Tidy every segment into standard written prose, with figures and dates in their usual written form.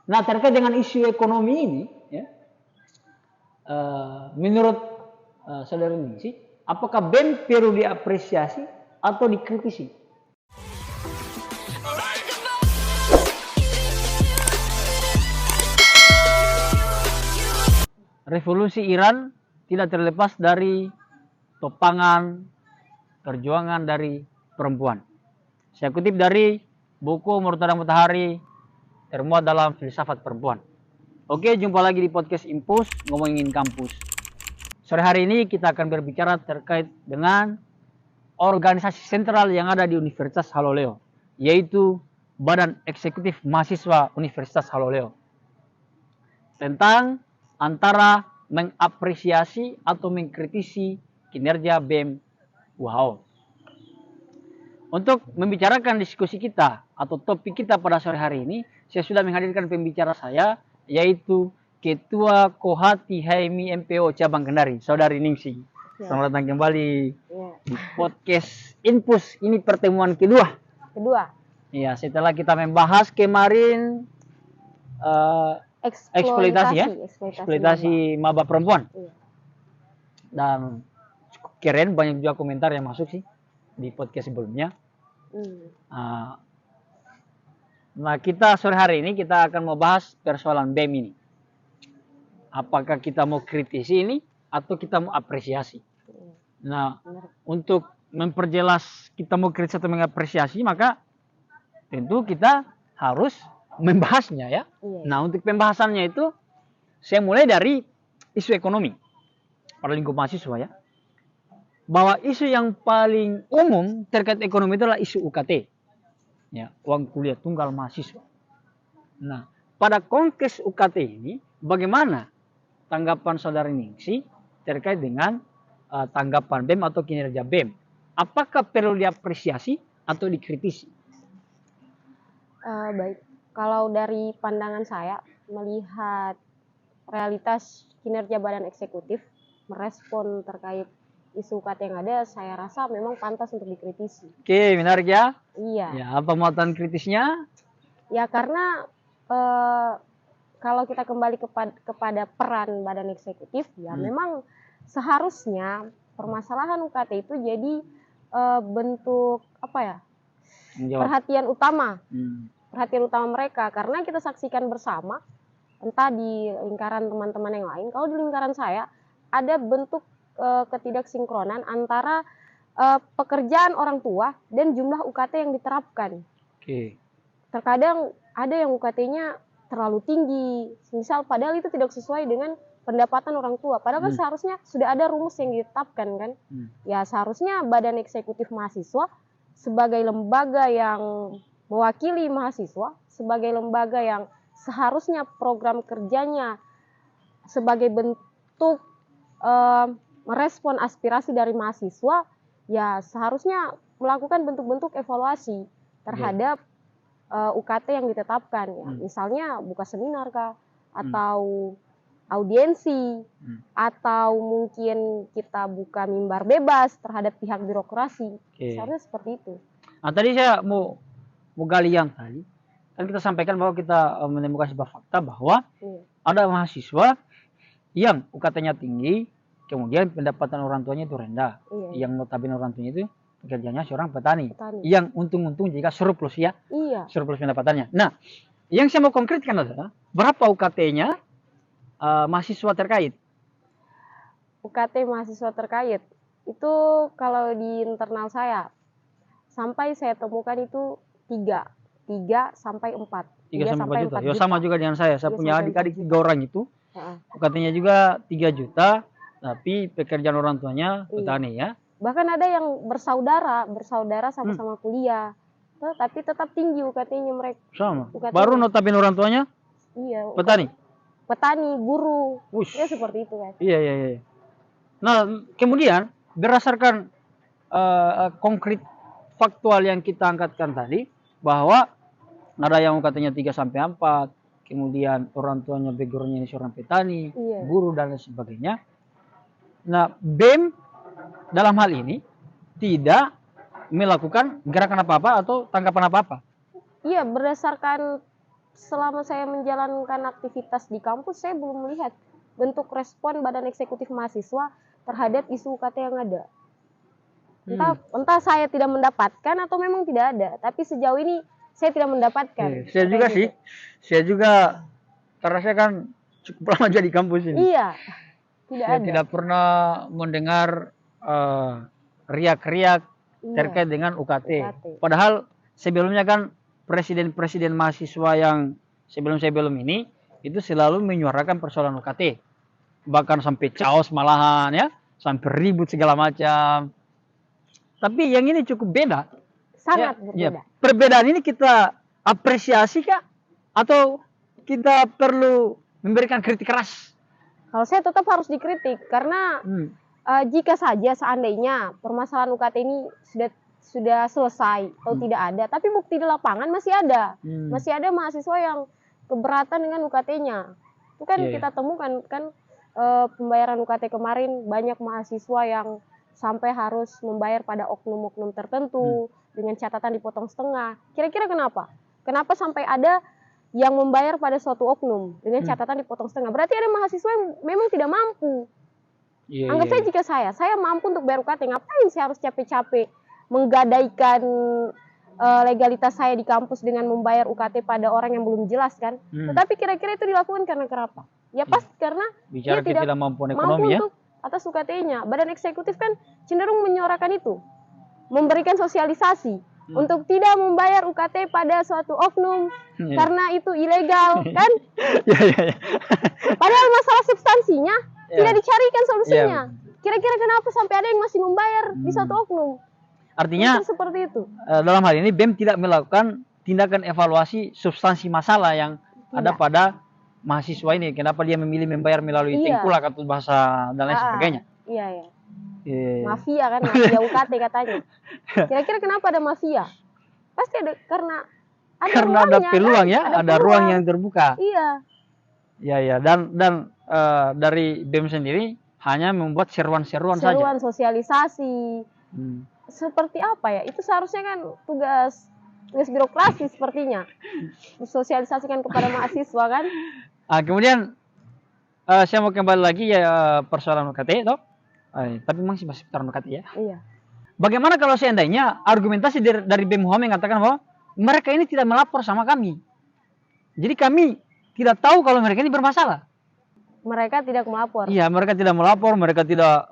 Nah, terkait dengan isu ekonomi ini, ya, menurut saudara Ningsi, apakah BEM perlu diapresiasi atau dikritisi? Revolusi Iran tidak terlepas dari topangan perjuangan dari perempuan. Saya kutip dari buku Murtada Mutahari, termuat dalam filsafat perempuan. Oke, jumpa lagi di podcast Impus, ngomongin kampus. Sore hari ini kita akan berbicara terkait dengan organisasi sentral yang ada di Universitas Haloleo, yaitu Badan Eksekutif Mahasiswa Universitas Haloleo. Tentang antara mengapresiasi atau mengkritisi kinerja BEM UHO. Untuk membicarakan diskusi kita atau topik kita pada sore hari ini, saya sudah menghadirkan pembicara saya, yaitu Ketua Kohati HMI MPO Cabang Kendari, Saudari Ningsi. Ya. Selamat datang kembali di podcast Infus. Ini pertemuan kedua. Ya, setelah kita membahas kemarin eksploitasi maba perempuan. Iya. Dan keren, banyak juga komentar yang masuk sih di podcast sebelumnya. Nah, kita sore hari ini kita akan membahas persoalan BEM ini. Apakah kita mau kritisi ini atau kita mau apresiasi? Nah, untuk memperjelas kita mau kritisi atau mengapresiasi, maka tentu kita harus membahasnya ya. Nah, untuk pembahasannya itu saya mulai dari isu ekonomi pada lingkup mahasiswa ya. Bahwa isu yang paling umum terkait ekonomi itu adalah isu UKT. Ya, uang kuliah tunggal mahasiswa. Nah, pada konteks UKT ini bagaimana tanggapan saudari Ningsi terkait dengan tanggapan BEM atau kinerja BEM? Apakah perlu diapresiasi atau dikritisi? Baik. Kalau dari pandangan saya, melihat realitas kinerja badan eksekutif, merespon terkait isu UKT yang ada, saya rasa memang pantas untuk dikritisi. Oke, menarik ya? Iya. Ya, apa muatan kritisnya? Ya, karena kalau kita kembali kepada peran badan eksekutif, ya memang seharusnya permasalahan UKT itu jadi bentuk apa ya? Perhatian utama. Perhatian utama mereka, karena kita saksikan bersama, entah di lingkaran teman-teman yang lain, kalau di lingkaran saya ada bentuk ketidaksinkronan antara pekerjaan orang tua dan jumlah UKT yang diterapkan. Terkadang ada yang UKT-nya terlalu tinggi, misal padahal itu tidak sesuai dengan pendapatan orang tua, padahal kan seharusnya sudah ada rumus yang ditetapkan kan. Ya, seharusnya badan eksekutif mahasiswa sebagai lembaga yang mewakili mahasiswa, sebagai lembaga yang seharusnya program kerjanya sebagai bentuk merespon aspirasi dari mahasiswa, ya seharusnya melakukan bentuk-bentuk evaluasi terhadap UKT yang ditetapkan. Ya. Misalnya buka seminar kah, atau audiensi, atau mungkin kita buka mimbar bebas terhadap pihak birokrasi. Seharusnya seperti itu. Nah, tadi saya mau gali yang tadi, kan kita sampaikan bahwa kita menemukan sebuah fakta bahwa ada mahasiswa yang UKT-nya tinggi, kemudian pendapatan orang tuanya itu rendah. Yang notabene orang tuanya itu pekerjaannya seorang petani. Yang untung-untung jika surplus ya, surplus pendapatannya. Nah, yang saya mau konkretkan adalah berapa UKT-nya mahasiswa terkait? UKT mahasiswa terkait itu kalau di internal saya sampai saya temukan itu 3 sampai 4. 3 sampai 4 juta. Ya, sama juga dengan saya punya adik-adik 3 orang itu. UKT-nya juga 3 juta, tapi pekerjaan orang tuanya petani ya. Bahkan ada yang bersaudara sama-sama kuliah, tapi tetap tinggi UKT-nya mereka. Sama. Baru notabene orang tuanya petani, guru. Ya seperti itu kan. Iya. Nah, kemudian berdasarkan konkret faktual yang kita angkatkan tadi, bahwa ada yang UKT-nya 3 sampai 4, kemudian orang tuanya background-nya ini seorang petani, guru dan lain sebagainya. Nah, BEM dalam hal ini tidak melakukan gerakan apa-apa atau tanggapan apa-apa. Iya, berdasarkan selama saya menjalankan aktivitas di kampus, saya belum melihat bentuk respon Badan Eksekutif Mahasiswa terhadap isu UKT yang ada. Entah saya tidak mendapatkan atau memang tidak ada, tapi sejauh ini saya tidak mendapatkan. Saya juga sih, saya juga karena saya kan cukup lama jadi kampus ini. Iya, Saya tidak pernah mendengar riak-riak terkait dengan UKT. Padahal sebelumnya kan presiden-presiden mahasiswa yang sebelum ini itu selalu menyuarakan persoalan UKT. Bahkan sampai chaos malahan ya, sampai ribut segala macam. Tapi yang ini cukup beda. Sangat berbeda. Perbedaan ini kita apresiasi kah? Atau kita perlu memberikan kritik keras? Kalau saya tetap harus dikritik karena jika saja seandainya permasalahan UKT ini sudah selesai atau tidak ada, tapi bukti di lapangan masih ada. Masih ada mahasiswa yang keberatan dengan UKT-nya. Itu kan kita temukan kan pembayaran UKT kemarin banyak mahasiswa yang sampai harus membayar pada oknum-oknum tertentu dengan catatan dipotong setengah. Kira-kira kenapa? Kenapa sampai ada yang membayar pada suatu oknum dengan catatan dipotong setengah? Berarti ada mahasiswa yang memang tidak mampu. Anggap saja jika saya mampu untuk bayar UKT, ngapain saya harus capek-capek menggadaikan legalitas saya di kampus dengan membayar UKT pada orang yang belum jelas kan? Tetapi kira-kira itu dilakukan karena kenapa? Ya pasti karena dia tidak mampu ekonomi ya. Untuk atas UKT-nya. Badan eksekutif kan cenderung menyuarakan itu. Memberikan sosialisasi untuk tidak membayar UKT pada suatu oknum karena itu ilegal kan? Padahal masalah substansinya tidak dicarikan solusinya. Kira-kira kenapa sampai ada yang masih membayar di suatu oknum? Artinya seperti itu. Dalam hal ini BEM tidak melakukan tindakan evaluasi substansi masalah yang ada pada mahasiswa ini. Kenapa dia memilih membayar melalui tengkulak atau bahasa dan lain sebagainya? Iya. Mafia kan, mafia UKT katanya. Kira-kira kenapa ada mafia? Pasti ada karena ada peluang kan? Ya, ada ruang yang terbuka. Iya. Ya. Dan dari BEM sendiri hanya membuat seruan-seruan saja. Seruan sosialisasi. Seperti apa ya? Itu seharusnya kan tugas birokrasi sepertinya. Sosialisasikan kepada mahasiswa kan. Kemudian saya mau kembali lagi ya persoalan UKT toh. Tapi masih seputar UKT ya. Iya. Bagaimana kalau seandainya argumentasi dari BEM UHAM mengatakan bahwa mereka ini tidak melapor sama kami. Jadi kami tidak tahu kalau mereka ini bermasalah. Mereka tidak melapor. Iya, mereka tidak melapor, mereka tidak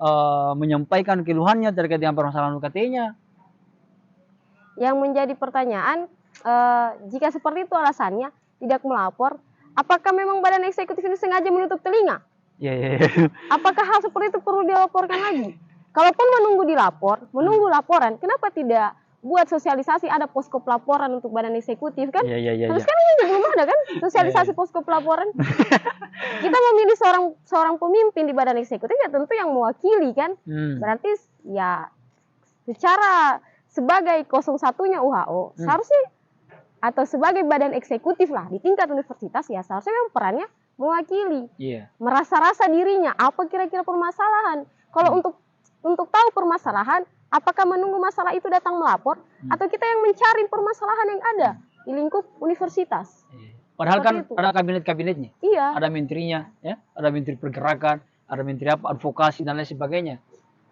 menyampaikan keluhannya terkait dengan permasalahan UKT-nya. Yang menjadi pertanyaan, jika seperti itu alasannya tidak melapor, apakah memang Badan Eksekutif ini sengaja menutup telinga? Iya. Apakah hal seperti itu perlu dilaporkan lagi? Kalaupun menunggu laporan, kenapa tidak buat sosialisasi, ada posko pelaporan untuk Badan Eksekutif kan? Iya. Tapi sekarang ini belum ada kan sosialisasi posko pelaporan. Kita memilih seorang pemimpin di Badan Eksekutif ya tentu yang mewakili kan. Berarti ya secara sebagai 01-nya UHO seharusnya atau sebagai badan eksekutif lah di tingkat universitas ya seharusnya memang perannya mewakili. Merasa-rasa dirinya apa kira-kira permasalahan. Kalau untuk tahu permasalahan, apakah menunggu masalah itu datang melapor atau kita yang mencari permasalahan yang ada di lingkup universitas. Padahal kan ada kabinet-kabinetnya. Iya. Ada menterinya, ya, ada menteri pergerakan, ada menteri advokasi dan lain sebagainya.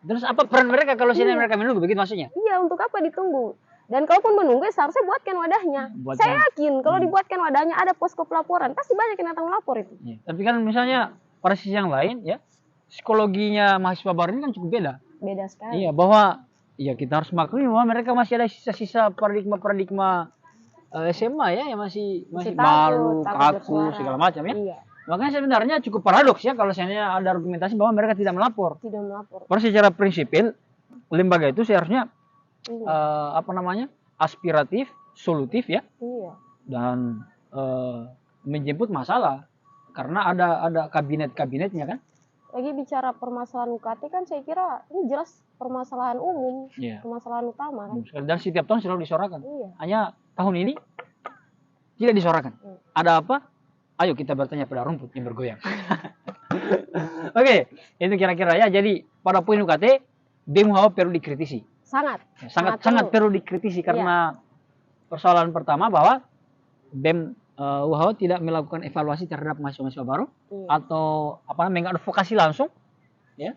Terus apa peran mereka kalau mereka menunggu begitu maksudnya? Iya, untuk apa ditunggu? Dan kalaupun menunggu seharusnya buatkan wadahnya. Saya yakin kalau dibuatkan wadahnya ada posko pelaporan, pasti banyak yang datang melapor itu. Tapi kan misalnya pada sisi yang lain ya, psikologinya mahasiswa baru ini kan cukup beda. Beda sekali. Iya, bahwa ya kita harus maklumi bahwa mereka masih ada sisa-sisa paradigma SMA ya yang masih malu, kaku, segala macam ya. Iya. Makanya sebenarnya cukup paradoks ya kalau seandainya ada argumentasi bahwa mereka tidak melapor. Tidak melapor. Karena secara prinsipil lembaga itu seharusnya aspiratif, solutif ya. Iya. Dan menjemput masalah karena ada kabinet-kabinetnya kan. Lagi bicara permasalahan UKT kan saya kira ini jelas permasalahan umum, permasalahan utama kan. Dan setiap tahun selalu disorakan. Iya. Hanya tahun ini tidak disorakan. Ada apa? Ayo kita bertanya pada rumput yang bergoyang. Oke, itu kira-kira ya. Jadi pada poin UKT, BEM UHAO perlu dikritisi. Sangat perlu dikritisi karena persoalan pertama bahwa BEM WHO tidak melakukan evaluasi terhadap mahasiswa-mahasiswa baru Iya. atau apa namanya mengadvokasi langsung, ya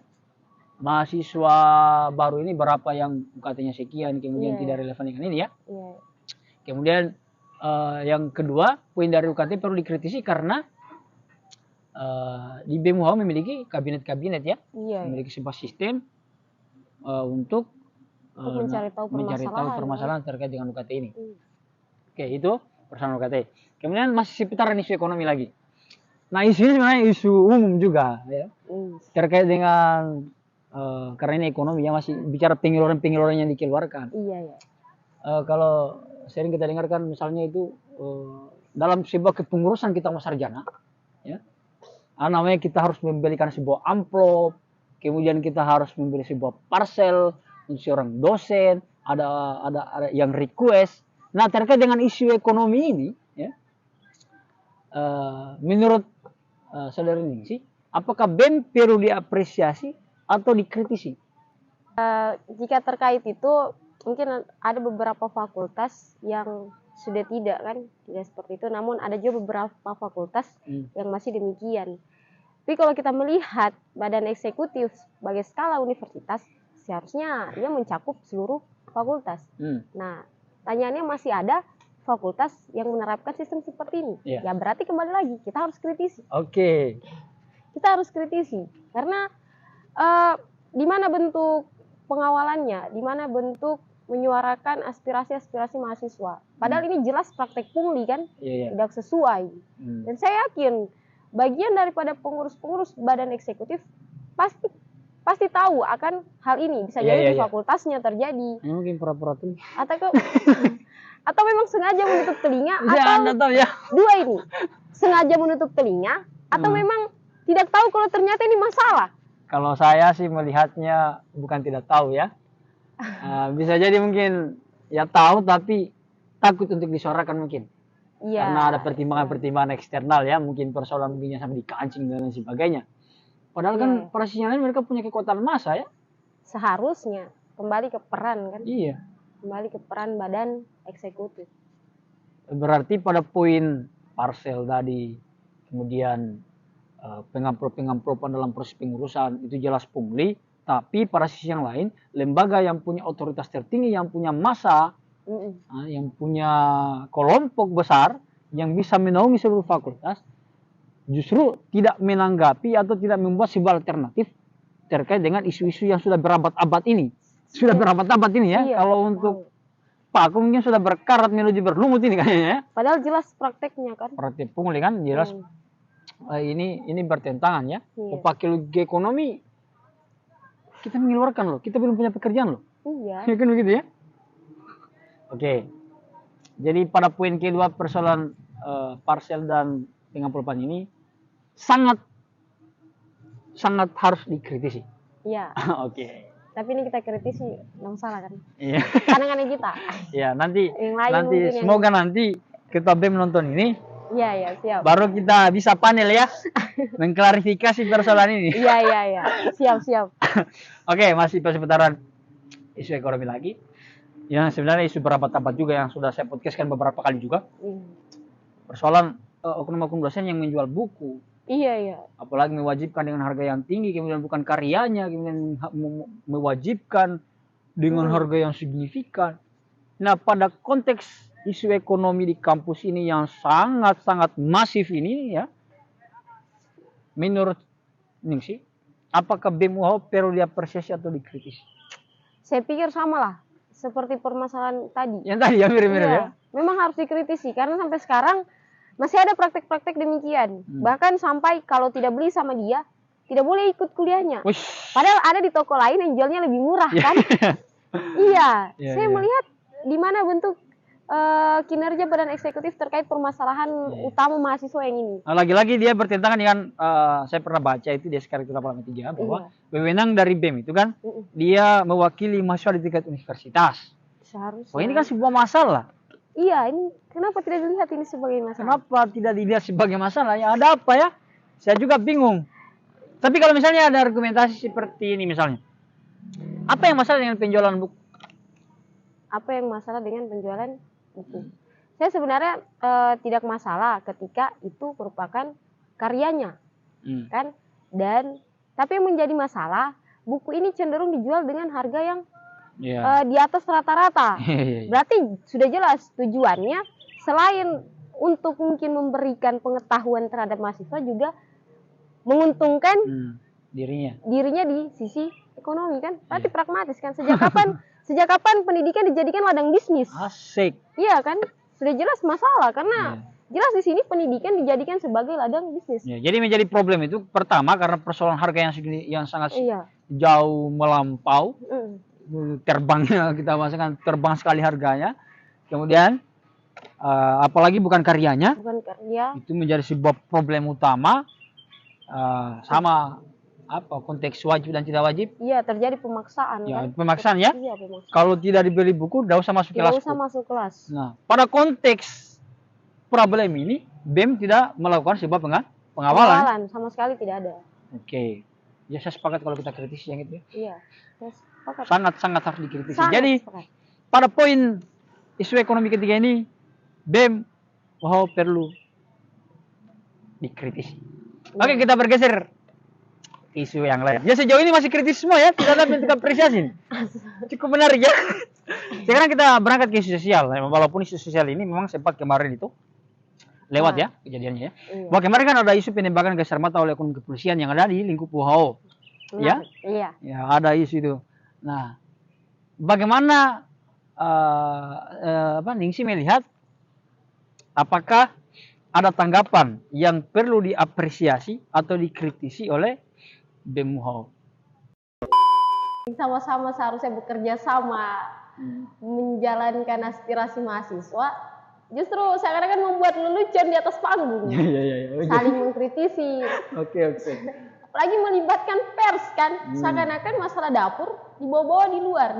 mahasiswa baru ini berapa yang UKT-nya sekian, kemudian Iya. tidak relevan dengan ini ya. Iya. Kemudian yang kedua, poin dari UKT perlu dikritisi karena di BEM WHO memiliki kabinet-kabinet ya, Iya. memiliki sebuah sistem untuk Mencari tahu permasalahan terkait dengan UKT ini. Hmm. Oke, itu persoalan UKT. Kemudian masih seputaran isu ekonomi lagi. Nah, isu ini sebenarnya isu umum juga ya, terkait dengan karena ini ekonomi ya, masih bicara pengeluaran yang dikeluarkan. Iya, ya. Kalau sering kita dengarkan misalnya itu dalam sebuah kepengurusan kita mau sarjana, ya, namanya kita harus membelikan sebuah amplop, kemudian kita harus membeli sebuah parcel untuk seorang dosen, ada yang request. Nah, terkait dengan isu ekonomi ini, ya, menurut saudara Ningsih, apakah BEM perlu diapresiasi atau dikritisi? Jika terkait itu, mungkin ada beberapa fakultas yang sudah tidak seperti itu, namun ada juga beberapa fakultas yang masih demikian. Tapi kalau kita melihat badan eksekutif sebagai skala universitas, seharusnya dia mencakup seluruh fakultas. Nah, tanyaannya masih ada fakultas yang menerapkan sistem seperti ini. Ya berarti kembali lagi kita harus kritisi. Oke. Kita harus kritisi karena di mana bentuk pengawalannya, di mana bentuk menyuarakan aspirasi-aspirasi mahasiswa. Padahal ini jelas praktek pungli kan, tidak sesuai. Dan saya yakin bagian daripada pengurus-pengurus badan eksekutif pasti tahu akan hal ini. Bisa jadi di fakultasnya terjadi. Mungkin pura-pura tuh. Atau memang sengaja menutup telinga, atau dua ini, sengaja menutup telinga, atau memang tidak tahu kalau ternyata ini masalah. Kalau saya sih melihatnya bukan tidak tahu ya. Bisa jadi mungkin ya tahu tapi takut untuk disuarakan mungkin. Karena ada pertimbangan-pertimbangan eksternal ya, mungkin persoalan mungkinnya sampai dikancing dan lain sebagainya. Padahal kan para sinyalnya mereka punya kekuatan massa ya. Seharusnya kembali ke peran kan. Iya. Kembali ke peran badan eksekutif. Berarti pada poin parcel tadi, kemudian pengamplopan dalam proses pengurusan itu jelas pungli, tapi pada sisi yang lain lembaga yang punya otoritas tertinggi, yang punya massa, yang punya kelompok besar yang bisa menaungi seluruh fakultas, justru tidak menanggapi atau tidak membuat sebuah alternatif terkait dengan isu-isu yang sudah berabad-abad ini. Sudah berabad-abad ini ya. Kalau untuk Pak Aku mungkin sudah berkarat menuju berlumut ini kayaknya ya. Padahal jelas prakteknya kan. Praktek pungli kan jelas. Ini bertentangan ya. Pakai logika ekonomi kita mengeluarkan loh. Kita belum punya pekerjaan loh. Iya. Ya kan begitu ya. Oke. Jadi pada poin kedua persoalan parcel dan pengamplopan ini sangat harus dikritisi. Iya. Oke. Tapi ini kita kritisi, nggak masalah kan? Iya. Pandangannya kita. Iya, nanti yang semoga nanti ketua BEM menonton ini. Iya, siap. Baru kita bisa panel ya, mengklarifikasi persoalan ini. Iya. Siap. Oke, masih seputaran isu ekonomi lagi. Yang sebenarnya isu berabad-abad juga yang sudah saya podcastkan beberapa kali juga. Persoalan oknum-oknum dosen yang menjual buku. Iya. Apalagi mewajibkan dengan harga yang tinggi, kemudian bukan karyanya, kemudian mewajibkan dengan harga yang signifikan. Nah, pada konteks isu ekonomi di kampus ini yang sangat-sangat masif ini ya, menurut Ningsih, apakah BEM WHO perlu diapresiasi atau dikritisi? Saya pikir sama lah, seperti permasalahan tadi. Yang tadi ya mirip-mirip ya. Memang harus dikritisi karena sampai sekarang masih ada praktek-praktek demikian. Bahkan sampai kalau tidak beli sama dia, tidak boleh ikut kuliahnya. Padahal ada di toko lain yang jualnya lebih murah kan? Iya. Saya melihat di mana bentuk kinerja badan eksekutif terkait permasalahan utama mahasiswa yang ini. Lagi-lagi dia bertentangan dengan saya pernah baca itu di SKRI 83 bahwa wewenang dari BEM itu kan dia mewakili mahasiswa di tingkat universitas. Seharusnya. Ini kan sebuah masalah. Iya, ini kenapa tidak dilihat ini sebagai masalah? Kenapa tidak dilihat sebagai masalah? Ya ada apa ya? Saya juga bingung. Tapi kalau misalnya ada argumentasi seperti ini misalnya, apa yang masalah dengan penjualan buku? Apa yang masalah dengan penjualan buku? saya sebenarnya tidak masalah ketika itu merupakan karyanya, kan? Dan tapi yang menjadi masalah, buku ini cenderung dijual dengan harga yang di atas rata-rata. Berarti sudah jelas tujuannya selain untuk mungkin memberikan pengetahuan terhadap mahasiswa, juga menguntungkan dirinya di sisi ekonomi, kan? Berarti pragmatis, kan? Sejak kapan pendidikan dijadikan ladang bisnis? Asik. Iya, kan? Sudah jelas masalah, karena jelas di sini pendidikan dijadikan sebagai ladang bisnis. Jadi menjadi problem itu pertama karena persoalan harga yang sangat jauh melampau. Terbangnya, kita maksudkan terbang sekali harganya. Kemudian apalagi bukan karyanya. Bukan karya. Itu menjadi sebuah problem utama. Sama konteks wajib dan tidak wajib. Iya, terjadi pemaksaan. Ya, kan? pemaksaan ya. Iya, pemaksaan. Kalau tidak dibeli buku, tidak usah masuk kelas. Tidak usah masuk kelas. Nah, pada konteks problem ini, BEM tidak melakukan sebuah pengawalan. Sama sekali tidak ada. Oke. Ya, saya sepakat kalau kita kritisi yang itu. Iya. Sangat-sangat harus dikritisi. Jadi, pada poin isu ekonomi ketiga ini, BEM perlu dikritisi. Oke, kita bergeser isu yang lain. Ya, sejauh ini masih kritis semua ya, tidak ada bentuk apresiasi. Cukup menarik ya. Sekarang kita berangkat ke isu sosial. Walaupun isu sosial ini memang sempat kemarin itu lewat ya kejadiannya ya. Bahwa kemarin kan ada isu penembakan gas air mata oleh oknum kepolisian yang ada di lingkup WHO. Ya? Iya. Ya, ada isu itu. Nah, bagaimana Ningsi melihat apakah ada tanggapan yang perlu diapresiasi atau dikritisi oleh BEM WHO? Sama-sama seharusnya bekerja sama menjalankan aspirasi mahasiswa. Justru seakan-akan membuat lelucon di atas panggung. Saling mengkritisi. Oke. Apalagi melibatkan pers, kan? Seakan-akan masalah dapur dibawa-bawa di luar.